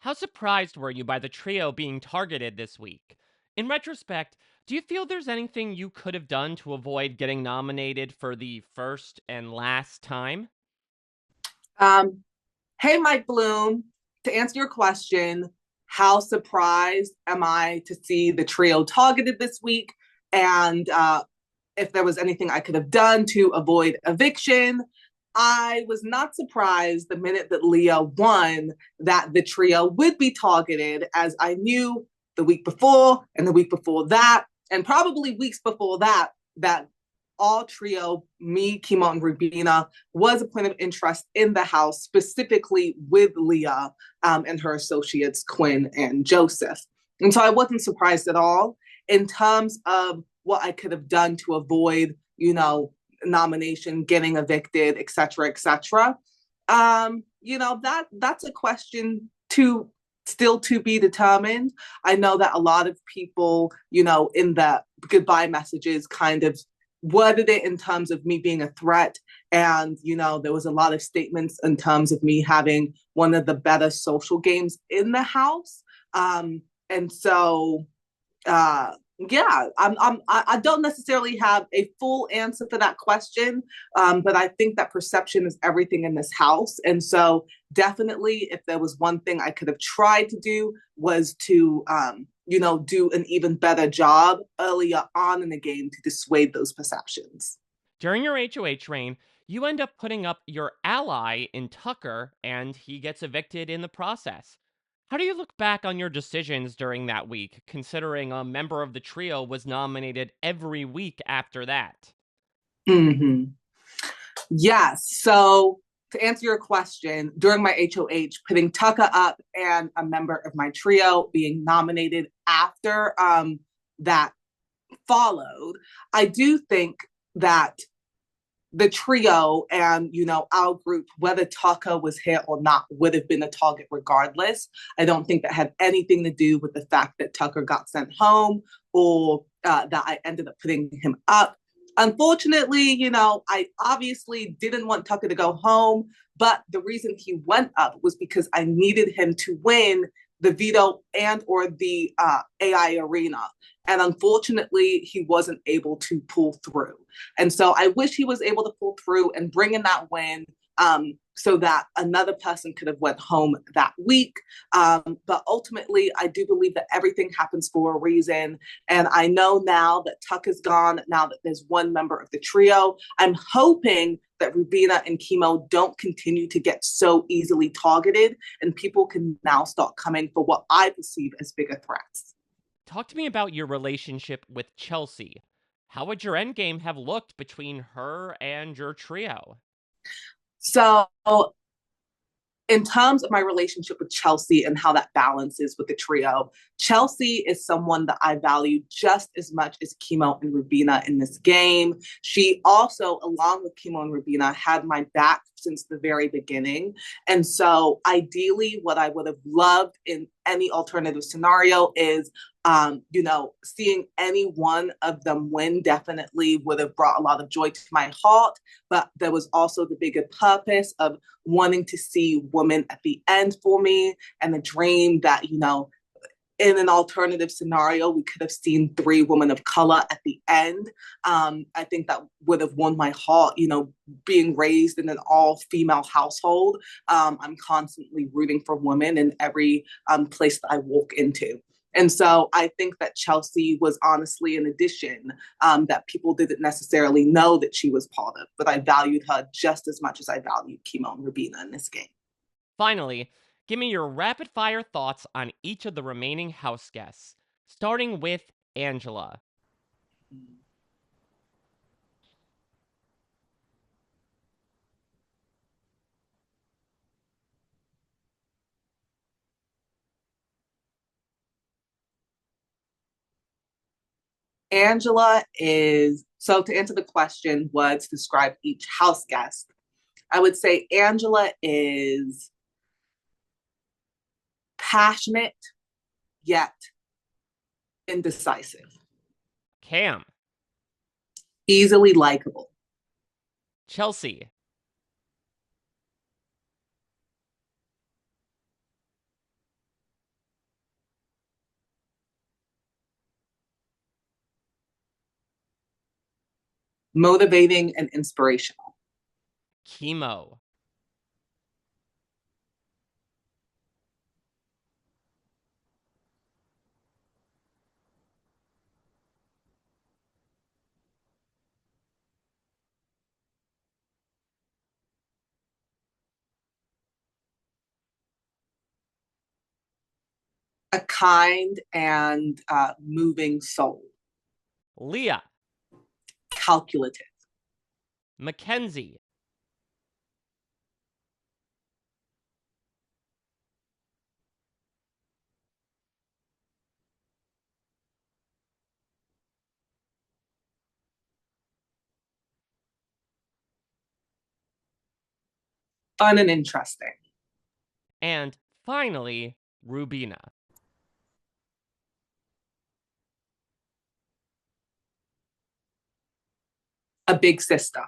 How surprised were you by the trio being targeted this week? In retrospect, do you feel there's anything you could have done to avoid getting nominated for the first and last time? Um, hey, Mike Bloom, to answer your question, how surprised am I to see the trio targeted this week? And if there was anything I could have done to avoid eviction, I was not surprised the minute that Leah won that the trio would be targeted, as I knew the week before and the week before that, and probably weeks before that, that all trio, me, Kimo, and Rubina, was a point of interest in the house, specifically with Leah and her associates, Quinn and Joseph. And so I wasn't surprised at all in terms of what I could have done to avoid, nomination, getting evicted, et cetera, et cetera. That's a question to still to be determined. I know that a lot of people, in the goodbye messages kind of worded it in terms of me being a threat. And, there was a lot of statements in terms of me having one of the better social games in the house. And so, yeah, I don't necessarily have a full answer for that question, but I think that perception is everything in this house. And so, definitely, if there was one thing I could have tried to do was to, do an even better job earlier on in the game to dissuade those perceptions. During your HOH reign, you end up putting up your ally in Tucker, and he gets evicted in the process. How do you look back on your decisions during that week, considering a member of the trio was nominated every week after that? Mm-hmm. Yes. So to answer your question, during my HOH, putting Tucker up and a member of my trio being nominated after that followed, I do think that the trio and our group, whether Tucker was here or not, would have been a target regardless. I don't think that had anything to do with the fact that Tucker got sent home or that I ended up putting him up. Unfortunately, I obviously didn't want Tucker to go home, but the reason he went up was because I needed him to win the veto and or the AI arena. And unfortunately, he wasn't able to pull through. And so I wish he was able to pull through and bring in that win, so that another person could have went home that week. But ultimately, I do believe that everything happens for a reason. And I know now that Tuck is gone, now that there's one member of the trio, I'm hoping that Rubina and Chemo don't continue to get so easily targeted and people can now start coming for what I perceive as bigger threats. Talk to me about your relationship with Chelsea. How would your endgame have looked between her and your trio? So in terms of my relationship with Chelsea and how that balances with the trio, Chelsea is someone that I value just as much as Chemo and Rubina in this game. She also, along with Chemo and Rubina, had my back since the very beginning. And so, ideally, what I would have loved in any alternative scenario is seeing any one of them win definitely would have brought a lot of joy to my heart. But there was also the bigger purpose of wanting to see women at the end for me and the dream that, in an alternative scenario, we could have seen three women of color at the end. I think that would have won my heart, being raised in an all female household. I'm constantly rooting for women in every place that I walk into. And so I think that Chelsea was honestly an addition that people didn't necessarily know that she was part of, but I valued her just as much as I valued Kimo and Rubina in this game. Finally, give me your rapid fire thoughts on each of the remaining house guests, starting with Angela. Angela is, so to answer the question, what to describe each house guest, I would say Angela is passionate yet indecisive, Cam. easily likable, Chelsea. motivating and inspirational. Chemo. A kind and moving soul. Leah. Calculative. Mackenzie. Fun and interesting. And finally, Rubina. A big sister.